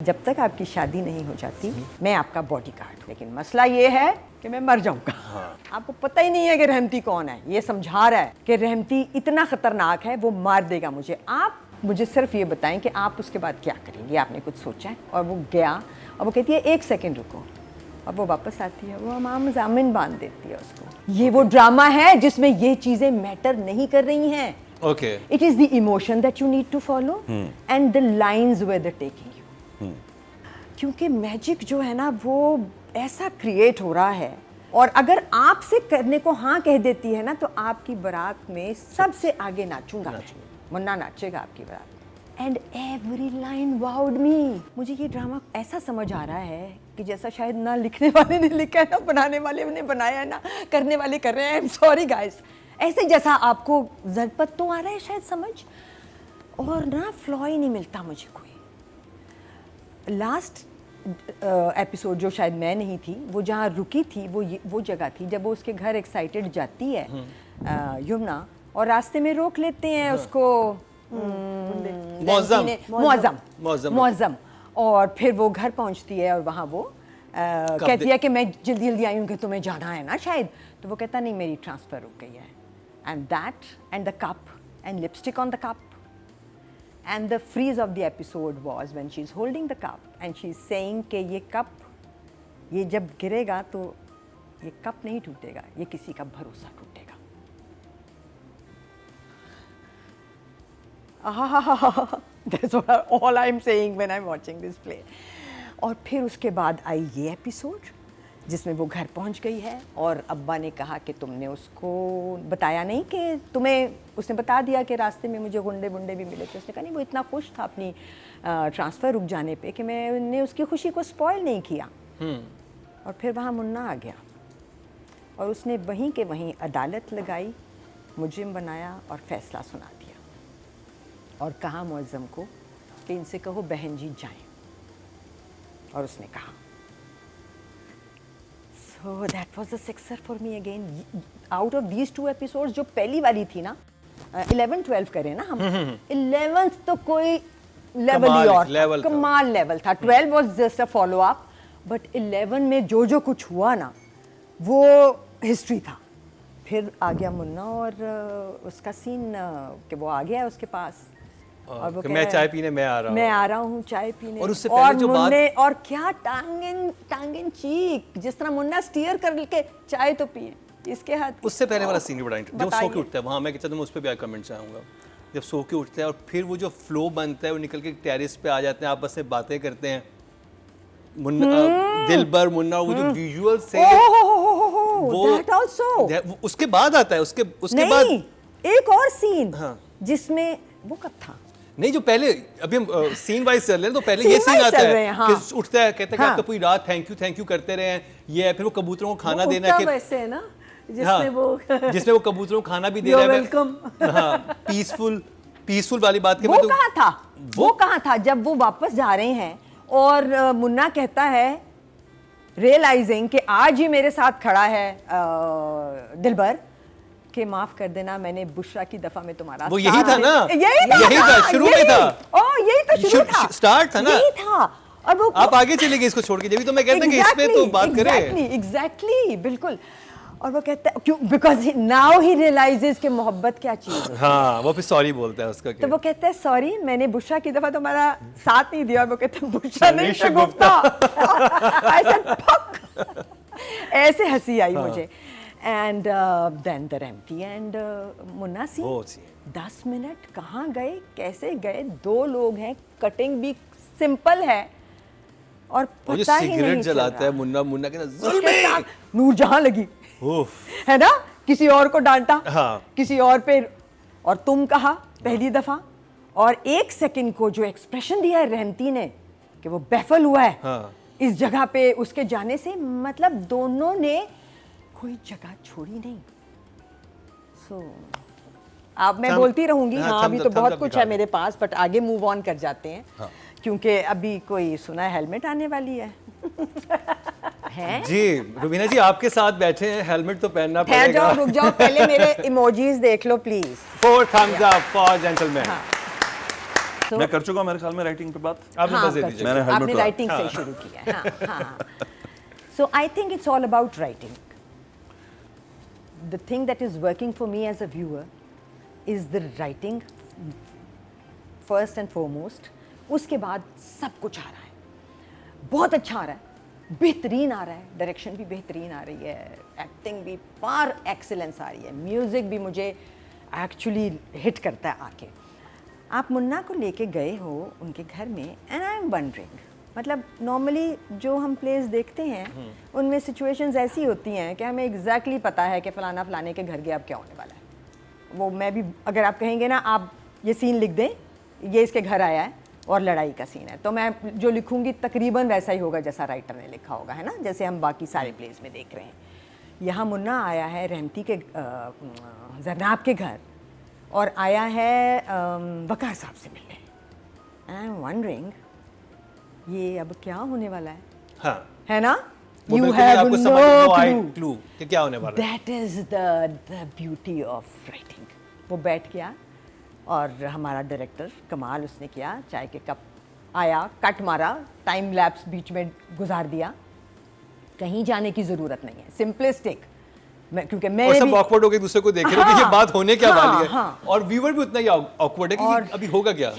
जब तक आपकी शादी नहीं हो जाती मैं आपका बॉडीगार्ड, लेकिन मसला ये है कि मैं मर जाऊंगा। आपको पता ही नहीं है कि रहमती कौन है। ये समझा रहा है कि रहमती इतना खतरनाक है, वो मार देगा मुझे। आप मुझे सिर्फ ये बताएं कि आप उसके बाद क्या करेंगे। आपने कुछ सोचा है? और वो गया और वो कहती है 1 सेकंड रुको, और वो वापस आती है, वो अमाम जामिन बांध देती है उसको। ये वो ड्रामा है जिसमें ये चीजें मैटर नहीं कर रही हैं। Okay. It is the emotion that you need to follow and the lines where they're taking you. क्योंकि मैजिक जो है ना वो ऐसा क्रिएट हो रहा है, और अगर आपसे करने को हाँ कह देती है ना तो आपकी बारात में सबसे आगे नाचूंगा, मुन्ना नाचेगा आपकी बारात। एंड एवरी लाइन वाउड मी। मुझे ये ड्रामा ऐसा समझ आ रहा है कि जैसा शायद ना लिखने वाले ने लिखा है, ना बनाने वाले ने बनाया है, ना करने वाले कर रहे हैं। आई एम सॉरी गाइस, ऐसे जैसा आपको ज़रपत तो आ रहा है शायद समझ, और ना फ्लॉ ही नहीं मिलता मुझे कोई। लास्ट एपिसोड जो शायद मैं नहीं थी, वो जहाँ रुकी थी वो जगह थी जब वो उसके घर एक्साइटेड जाती है यमुना, और रास्ते में रोक लेते हैं उसको मौज़म, और फिर वो घर पहुँचती है और वहाँ वो कहती है कि मैं जल्दी जल्दी आई हूँ कि तुम्हें जाना है ना शायद। तो वो कहता नहीं, मेरी ट्रांसफ़र रुक गई है। And that, and the cup, and lipstick on the cup. And the freeze of the episode was when she's holding the cup and she's saying कि ये cup, ये जब गिरेगा तो ये cup नहीं टूटेगा, ये किसी का भरोसा टूटेगा। That's all I'm saying when I'm watching this play. और फिर उसके बाद आई ये एपिसोड जिसमें वो घर पहुंच गई है, और अब्बा ने कहा कि तुमने उसको बताया नहीं कि तुम्हें, उसने बता दिया कि रास्ते में मुझे गुंडे बुंडे भी मिले थे। उसने कहा नहीं, वो इतना खुश था अपनी ट्रांसफ़र रुक जाने पे कि मैंने उसकी खुशी को स्पॉइल नहीं किया। और फिर वहाँ मुन्ना आ गया और उसने वहीं के वहीं अदालत लगाई, मुजरिम बनाया और फैसला सुना दिया, और कहा मुअज़्ज़म को कि इनसे कहो बहन जी जाएं। और उसने कहा। So that was a success for me again. Out of these 2 episodes, जो पहली वाली थी ना, 11-12 करें ना हम, 11th तो कोई लेवल ही और कमाल लेवल था। 12 was just a follow up, but 11 में जो कुछ हुआ ना वो हिस्ट्री था। फिर आ गया मुन्ना और उसका सीन कि वो आ गया है उसके पास, और वो मैं चाय पीने मैं आ रहा हूँ चाय पीने। और उससे पहले जो बात, और क्या टांगन चीक, जिस तरह मुन्ना स्टीयर कर के चाय तो पिए इसके हाथ। उससे पहले वाला सीन भी बड़ा इंटरेस्टिंग, जब सो के उठता है वहाँ, मैं कहता हूँ उस पर भी कमेंट चाहूँगा। जब सो के उठता है और फिर वो जो फ्लो बनता है, वो निकल के टेरेस पे आ जाते हैं, आपस में बातें करते हैं, मुन्ना दिलबर मुन्ना, वो जो विजुअल से वो उसके बाद आता है, उसके बाद एक और सीन जिसमें वो कब था नहीं, जो पहले अभी हम सीन वाइज चल रहे हैं, तो पहले ये सीन आता है कि उठता है, कहता है कि आपका पूरी रात थैंक यू करते रहे हैं, ये है। फिर वो कबूतरों को खाना देना है, वैसे है ना, जिसमें वो कबूतरों को खाना भी दे रहा है, वेलकम। पीसफुल वाली बात के। वो कहाँ था जब वो वापस जा रहे हैं और मुन्ना कहता है रियलाइजिंग कि आज ही मेरे साथ खड़ा है दिलबर, कि माफ कर देना, मैंने बुशरा की दफा में तुम्हारा, वो यही था ना, यही था शुरू में था, यही तो शुरू था, स्टार्ट था ना, यही था। और वो आप आगे चले गए इसको छोड़ के, जब भी तो मैं कहता हूं कि इसमें तो बात करें। एग्जैक्टली बिल्कुल। और वो कहता है क्यों, बिकॉज नाउ ही रियलाइजेस कि मोहब्बत क्या चीज है। हाँ, वो फिर सॉरी बोलता है उसका, तो वो कहता है सॉरी, मैंने बुशरा की दफा तुम्हारा साथ नहीं दिया। और वो कहता है बुशरा नहीं शगुफ्ता। ऐसे हंसी आई मुझे। And then the Rahmati and Munna सी 10 मिनट कहाँ गए, कैसे गए? 2 लोग हैं, कटिंग भी सिंपल है, और पता ही नहीं सिगरेट जलाता है मुन्ना के ना, नूरजहां लगी है ना, किसी और को डांटा, किसी और पे, और तुम कहा पहली दफा, और 1 सेकंड को जो एक्सप्रेशन दिया है रहमती ने कि वो बेफल हुआ है इस जगह पे उसके जाने से, मतलब दोनों ने कोई जगह छोड़ी नहीं। अब मैं बोलती रहूंगी। अभी तो बहुत कुछ है मेरे पास, बट आगे मूव ऑन कर जाते हैं, क्योंकि अभी कोई सुना है हेलमेट आने वाली है। हैं? जी रुबीना जी आपके साथ बैठे हैं, हेलमेट तो पहनना पड़ेगा। रुक जाओ, पहले मेरे इमोजीज देख लो please. 4 thumbs up for gentlemen। So- मैं कर चुका हूं मेरे ख्याल में राइटिंग पे बात। आपने हाँ, बस दे कर दीजिए। चुके मैंने हैं। helmet आपने लगा। राइटिंग से शुरू किया है। हाँ। So I think it's all about writing. The thing that is working for me as a viewer is the writing first and foremost. उसके बाद सब कुछ आ रहा है, बहुत अच्छा आ रहा है, बेहतरीन आ रहा है, डायरेक्शन भी बेहतरीन आ रही है, एक्टिंग भी पार एक्सीलेंस आ रही है, म्यूज़िक भी मुझे एक्चुअली हिट करता है आके. आप मुन्ना को लेके गए हो उनके घर में एंड आई एम वंडरिंग, मतलब नॉर्मली जो हम प्लेस देखते हैं उनमें सिचुएशंस ऐसी होती हैं कि हमें एग्जैक्टली पता है कि फ़लाना फ़लाने के घर गया अब क्या होने वाला है. वो मैं भी अगर आप कहेंगे ना आप ये सीन लिख दें, ये इसके घर आया है और लड़ाई का सीन है, तो मैं जो लिखूंगी तकरीबन वैसा ही होगा जैसा राइटर ने लिखा होगा, है ना, जैसे हम बाकी सारे प्लेस में देख रहे हैं. यहाँ मुन्ना आया है रहमती के जरनाब के घर और आया है वकार साहब से मिलने. आई एम वंडरिंग ये अब क्या होने वाला है, हाँ, है ना. वो यू बिल्कुल ही हैव आपको नो समझ नो क्लू. क्लू कि क्या होने वाला है। That is the beauty of writing. वो बैठ गया और हमारा डायरेक्टर कमाल उसने किया, चाय के कप आया, कट मारा, टाइम लैप्स बीच में गुजार दिया, कहीं जाने की ज़रूरत नहीं है, सिंपलिस्टिक. क्योंकि मैं और सब भी ऑकवर्ड होके दूसरे को देख रहे हो कि ये हाँ, बात होने क्या हाँ, वाली है, हाँ. और व्यूअर भी उतना ही ऑकवर्ड है कि और- ये अभी होगा क्या.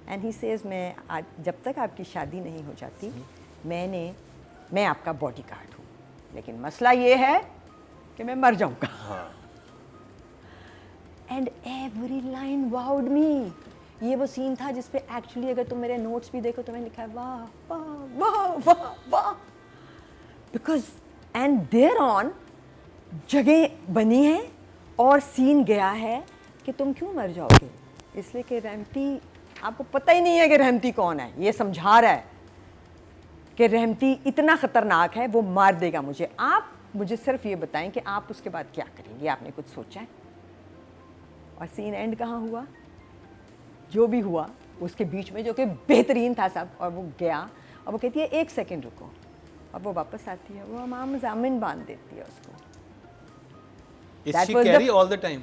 एंड ही सेज मैं आज जब तक आपकी शादी नहीं हो जाती मैं आपका बॉडी गार्ड हूँ, लेकिन मसला ये है कि मैं मर जाऊंगा. एंड एवरी लाइन वाउड मी. ये वो सीन था जिसपे एक्चुअली अगर तुम मेरे नोट्स भी देखो तो मैंने लिखा है वाह वाह वाह वाह वाह, बिकॉज एंड देयर ऑन जगह बनी है और सीन गया है कि तुम क्यों मर जाओगे, इसलिए कि रहमती, आपको पता ही नहीं है कि रहमती कौन है, ये समझा रहा है कि रहमती इतना ख़तरनाक है, वो मार देगा मुझे. आप मुझे सिर्फ ये बताएं कि आप उसके बाद क्या करेंगे, आपने कुछ सोचा है. और सीन एंड कहाँ हुआ, जो भी हुआ उसके बीच में जो कि बेहतरीन था सब, और वो गया और वो कहती है 1 सेकंड रुको, और वो वापस आती है, वो इमाम जामिन बांध देती है उसको. Is That she was the- carry all the time?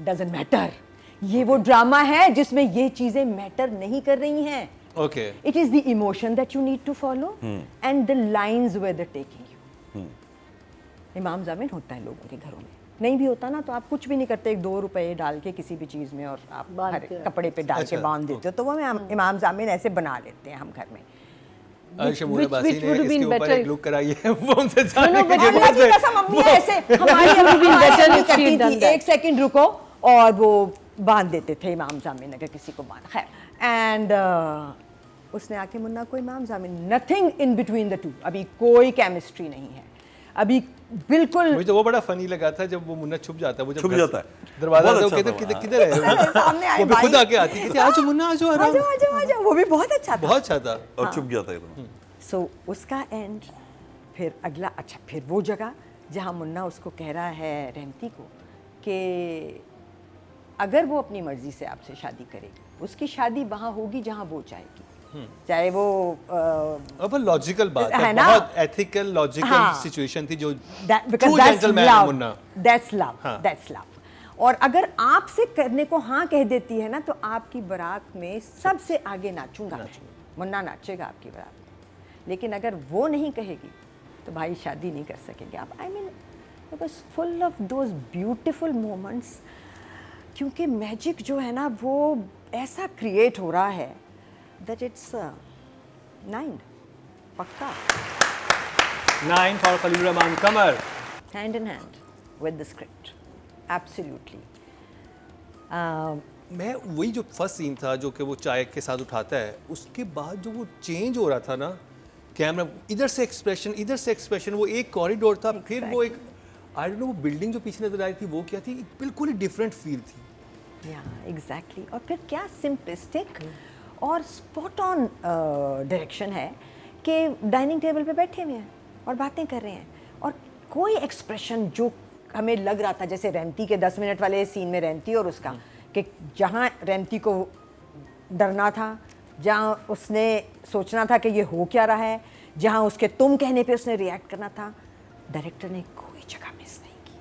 Doesn't matter. ये वो ड्रामा है जिसमें ये चीज़ें मैटर नहीं कर रही हैं. Okay. It is the emotion that you need to follow and the lines where they're taking you. इमाम जामिन होता है लोगों के घरों में, नहीं भी होता ना तो आप कुछ भी नहीं करते, 2 रुपए डाल के किसी भी चीज़ में और आप हर कपड़े पे डाल के अच्छा, बांध देते हो, तो वो इमाम जामिन ऐसे बना लेते हैं हम घर में. शमूना बासी which ने would have इसके बeen ऊपर better. एक लुक कराई है, वो हमसे No, जानने but की अल्लाह जरूरत की है. कसम अम्मी ऐसे हमारी अम्मी better ऐसे if she had करती done थी, that. 1 सेकंड रुको और वो बांध देते थे इमाम जामिन अगर किसी को बांध. खैर, एंड उसने आके मुन्ना को इमाम जामिन, nothing in between the two, अभी कोई केमिस्ट्री नहीं है अभी, बिल्कुल. मुझे तो वो बड़ा फनी लगा था जब वो मुन्ना छुप जाता है, वो जब छुप घर जाता है, दरवाजा बहुत तो अच्छा कहते था किधर वो, किधर है सामने आए वो भी खुद भाई. आके आती कहती आज मुन्ना आज आ रहा आजा आजा आजा, वो भी बहुत अच्छा था. बहुत अच्छा था. और चुप गया था एकदम. सो उसका एंड, फिर अगला, अच्छा फिर वो जगह जहाँ मुन्ना उसको कह रहा है रहमती को कि अगर वो अपनी मर्जी से आपसे शादी करेगी, उसकी शादी वहाँ होगी जहाँ वो चाहेगी, चाहे वो अब लॉजिकल बात है है, ना? बहुत एथिकल लॉजिकल हाँ. सिचुएशन थी जो बिकॉज true दैट्स gentleman है लव, मुन्ना. दैट्स लव, हाँ. That's love. और अगर आपसे करने को हाँ कह देती है ना तो आपकी बारात में सबसे आगे नाचूंगा, मुन्ना नाचेगा आपकी बारात में. लेकिन अगर वो नहीं कहेगी तो भाई शादी नहीं कर सकेंगे आप. I mean it was full of those beautiful moments, क्योंकि मैजिक जो है ना वो ऐसा क्रिएट हो रहा है दैट इट्स 9 पक्का, 9 for Khalil Rehman Qamar. hand in hand with the script, absolutely. मैं वही जो फर्स्ट सीन था जो कि वो चाय के साथ उठाता है, उसके बाद जो वो चेंज हो रहा था ना, कैमरा इधर से एक्सप्रेशन, वो एक कॉरिडोर था, फिर वो एक आई डोंट नो वो बिल्डिंग जो पीछे नजर आ रही थी वो क्या थी, बिल्कुल ही डिफरेंट फील थी. एग्जैक्टली. और फिर क्या सिंपलिस्टिक और स्पॉट ऑन डायरेक्शन है कि डाइनिंग टेबल पे बैठे हुए हैं और बातें कर रहे हैं, और कोई एक्सप्रेशन जो हमें लग रहा था जैसे रहमती के 10 मिनट वाले सीन में रहमती और उसका, कि जहाँ रहमती को डरना था, जहाँ उसने सोचना था कि ये हो क्या रहा है, जहाँ उसके तुम कहने पे उसने रिएक्ट करना था, डायरेक्टर ने कोई जगह मिस नहीं की.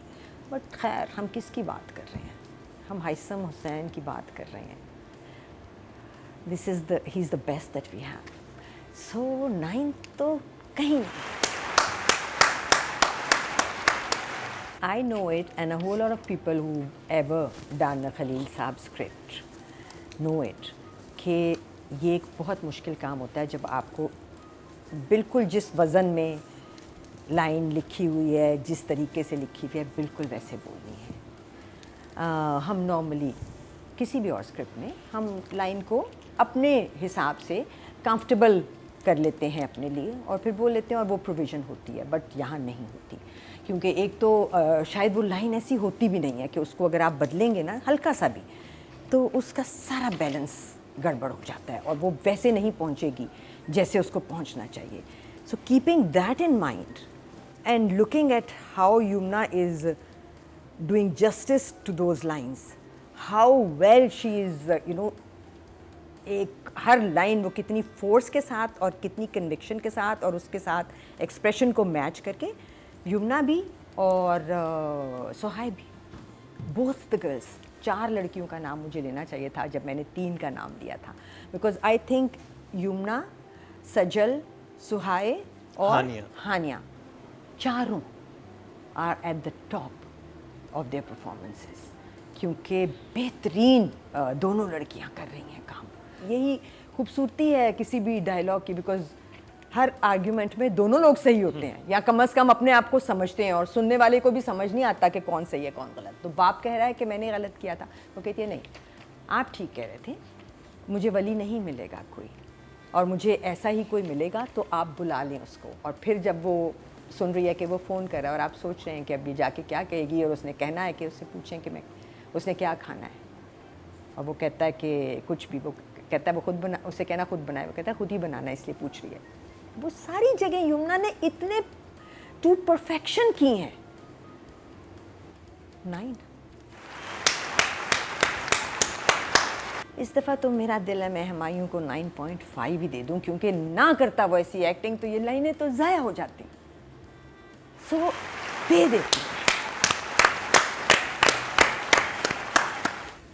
बट खैर, हम किसकी बात कर रहे हैं, हम हैसम हुसैन की बात कर रहे हैं. This is the he is the best that we have. So 9 तो कहीं नहीं. I know it, and a whole lot of people who've ever done a Khalil Saab script know it, कि ये एक बहुत मुश्किल काम होता है जब आपको बिल्कुल जिस वज़न में लाइन लिखी हुई है, जिस तरीके से लिखी हुई है, बिल्कुल वैसे बोलनी है. हम नॉर्मली किसी भी और स्क्रिप्ट में हम लाइन को अपने हिसाब से कंफर्टेबल कर लेते हैं अपने लिए और फिर बोल लेते हैं और वो प्रोविज़न होती है, बट यहाँ नहीं होती. क्योंकि एक तो शायद वो लाइन ऐसी होती भी नहीं है कि उसको अगर आप बदलेंगे ना हल्का सा भी तो उसका सारा बैलेंस गड़बड़ हो जाता है और वो वैसे नहीं पहुंचेगी जैसे उसको पहुंचना चाहिए. So keeping that in mind and looking at how Yumna is doing justice to those lines, how well she is एक हर लाइन वो कितनी फोर्स के साथ और कितनी कन्विक्शन के साथ और उसके साथ एक्सप्रेशन को मैच करके. युमना भी और सोहाय भी, बोथ द गर्ल्स, 4 लड़कियों का नाम मुझे लेना चाहिए था जब मैंने 3 का नाम लिया था. बिकॉज आई थिंक युमना, सजल, सुहाय और हानिया चारों are at the top of their performances. क्योंकि बेहतरीन दोनों लड़कियां कर रही हैं काम. यही खूबसूरती है किसी भी डायलॉग की, बिकॉज हर आर्ग्यूमेंट में दोनों लोग सही होते हैं या कम से कम अपने आप को समझते हैं और सुनने वाले को भी समझ नहीं आता कि कौन सही है कौन गलत. तो बाप कह रहा है कि मैंने गलत किया था, वो कहती है नहीं आप ठीक कह रहे थे, मुझे वली नहीं मिलेगा कोई और मुझे ऐसा ही कोई मिलेगा तो आप बुला लें उसको. और फिर जब वो सुन रही है कि वो फ़ोन कर रहा है और आप सोच रहे हैं कि अब ये जाके क्या कहेगी और उसने कहना है कि उससे पूछें कि मैं उसने क्या खाना है और वो कहता है कि कुछ भी, वो कहता है वो खुद बना, उसे कहना खुद बनाए, वो कहता है खुद ही बनाना है इसलिए पूछ रही है. वो सारी जगह युमना ने इतने टू परफेक्शन की हैं. 9 इस दफ़ा तो मेरा दिल है मैं हुमायूं को 9.5 ही दे दूं, क्योंकि ना करता वो ऐसी एक्टिंग तो ये लाइनें तो ज़ाया हो जाती. सो दे देती.